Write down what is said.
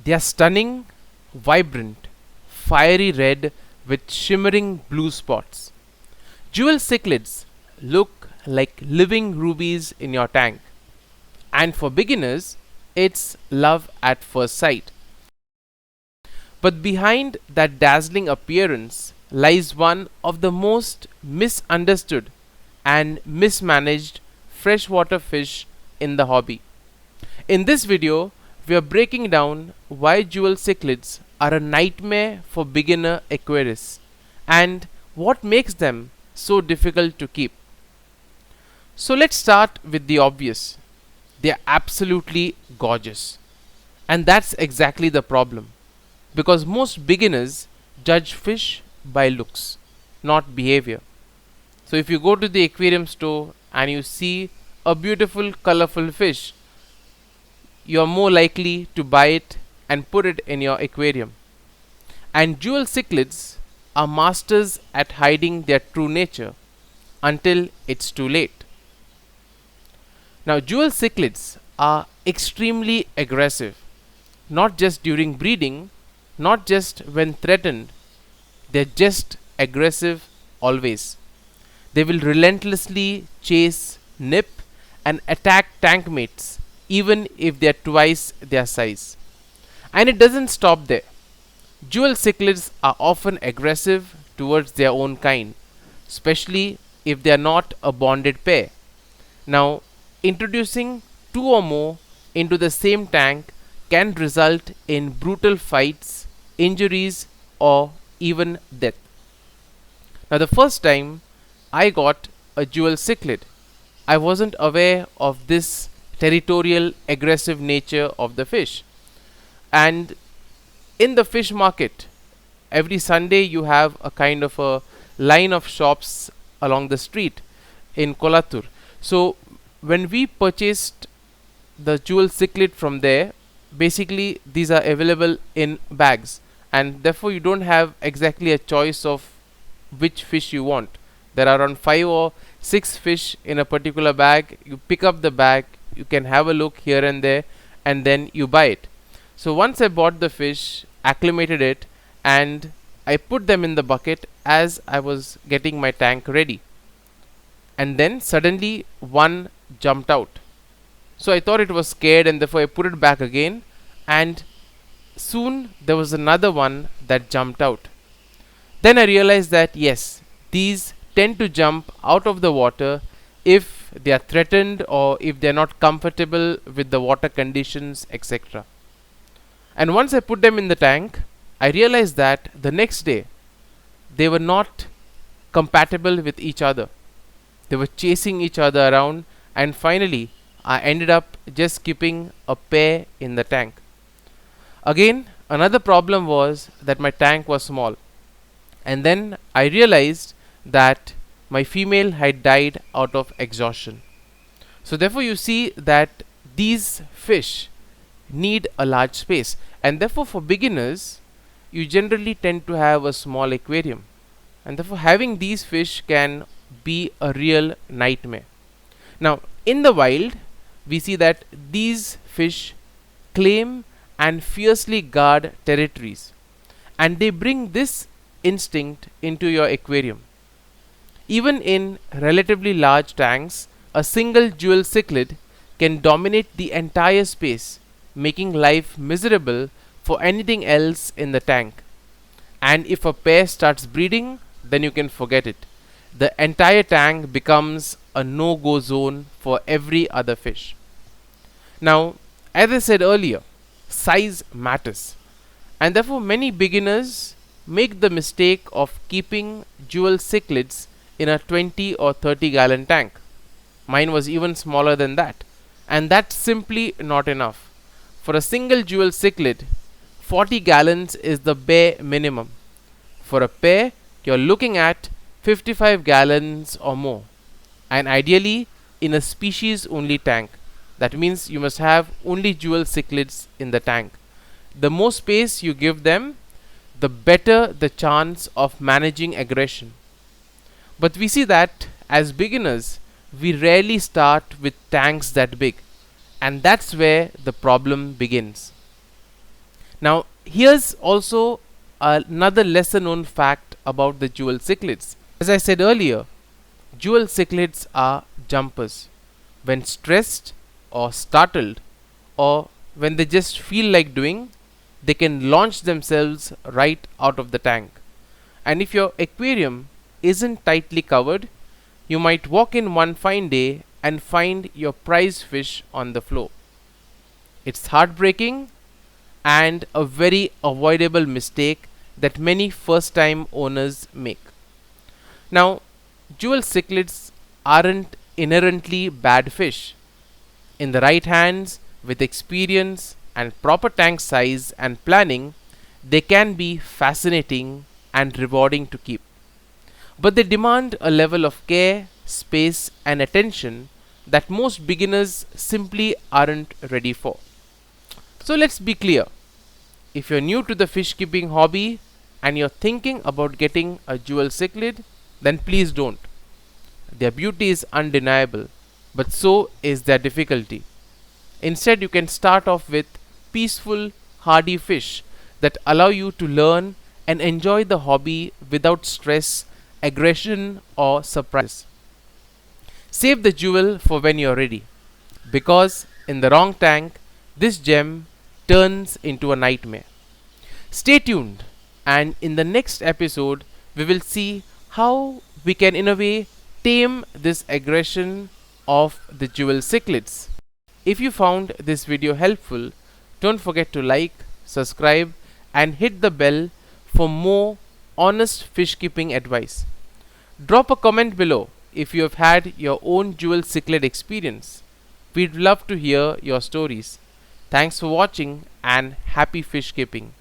They are stunning, vibrant, fiery red with shimmering blue spots. Jewel Cichlids look like living rubies in your tank. And for beginners, it's love at first sight. But behind that dazzling appearance lies one of the most misunderstood and mismanaged freshwater fish in the hobby. In this video, we are breaking down why jewel cichlids are a nightmare for beginner aquarists and what makes them so difficult to keep. So let's start with the obvious. They are absolutely gorgeous. And that's exactly the problem. Because most beginners judge fish by looks, not behavior. So if you go to the aquarium store and you see a beautiful colorful fish, you are more likely to buy it and put it in your aquarium. And jewel cichlids are masters at hiding their true nature until it's too late. Now jewel cichlids are extremely aggressive, not just during breeding, not just when threatened, they're just aggressive always. They will relentlessly chase, nip, and attack tank mates even if they are twice their size. And it doesn't stop there. Jewel cichlids are often aggressive towards their own kind, especially if they are not a bonded pair. Now, introducing two or more into the same tank can result in brutal fights, injuries, or even death. Now, the first time I got a jewel cichlid, I wasn't aware of this territorial aggressive nature of the fish. And in the fish market, every Sunday you have a kind of a line of shops along the street in Kolathur. So when we purchased the jewel cichlid from there, basically these are available in bags, and therefore you don't have exactly a choice of which fish you want. There are around 5 or 6 fish in a particular bag. You pick up the bag, you can have a look here and there, and then you buy it. So once I bought the fish, acclimated it, and I put them in the bucket as I was getting my tank ready. And then suddenly one jumped out. So I thought it was scared, and therefore I put it back again, and soon there was another one that jumped out. Then I realized that yes, these tend to jump out of the water if they are threatened or if they are not comfortable with the water conditions, etc. And once I put them in the tank, I realized that the next day they were not compatible with each other. They were chasing each other around, and finally I ended up just keeping a pair in the tank. Again, another problem was that my tank was small, and then I realized that my female had died out of exhaustion. So therefore you see that these fish need a large space, and therefore for beginners you generally tend to have a small aquarium, and therefore having these fish can be a real nightmare. Now in the wild we see that these fish claim and fiercely guard territories, and they bring this instinct into your aquarium. Even in relatively large tanks, a single jewel cichlid can dominate the entire space, making life miserable for anything else in the tank. And if a pair starts breeding, then you can forget it. The entire tank becomes a no-go zone for every other fish. Now, as I said earlier, size matters, and therefore many beginners make the mistake of keeping jewel cichlids in a 20 or 30 gallon tank. Mine was even smaller than that, and that's simply not enough. For a single jewel cichlid, 40 gallons is the bare minimum. For a pair, you're looking at 55 gallons or more, and ideally in a species only tank. That means you must have only jewel cichlids in the tank. The more space you give them, the better the chance of managing aggression. But we see that as beginners, we rarely start with tanks that big, and that's where the problem begins. Now, here's also another lesser known fact about the Jewel Cichlids. As I said earlier, Jewel Cichlids are jumpers. When stressed or startled, or when they just feel like doing, they can launch themselves right out of the tank. And if your aquarium isn't tightly covered, you might walk in one fine day and find your prize fish on the floor. It's heartbreaking and a very avoidable mistake that many first time owners make. Now, Jewel cichlids aren't inherently bad fish. In the right hands, with experience and proper tank size and planning, they can be fascinating and rewarding to keep. But they demand a level of care, space, and attention that most beginners simply aren't ready for. So let's be clear. If you're new to the fish keeping hobby and you're thinking about getting a Jewel cichlid, then please don't. Their beauty is undeniable, but so is their difficulty. Instead, you can start off with peaceful, hardy fish that allow you to learn and enjoy the hobby without stress, aggression, or surprise. Save the jewel for when you're ready, because in the wrong tank, this gem turns into a nightmare. Stay tuned, and in the next episode, we will see how we can, in a way, tame this aggression of the Jewel cichlids. If you found this video helpful, don't forget to like, subscribe, and hit the bell for more honest fish keeping advice. Drop a comment below if you have had your own Jewel cichlid experience. We'd love to hear your stories. Thanks for watching and happy fish keeping.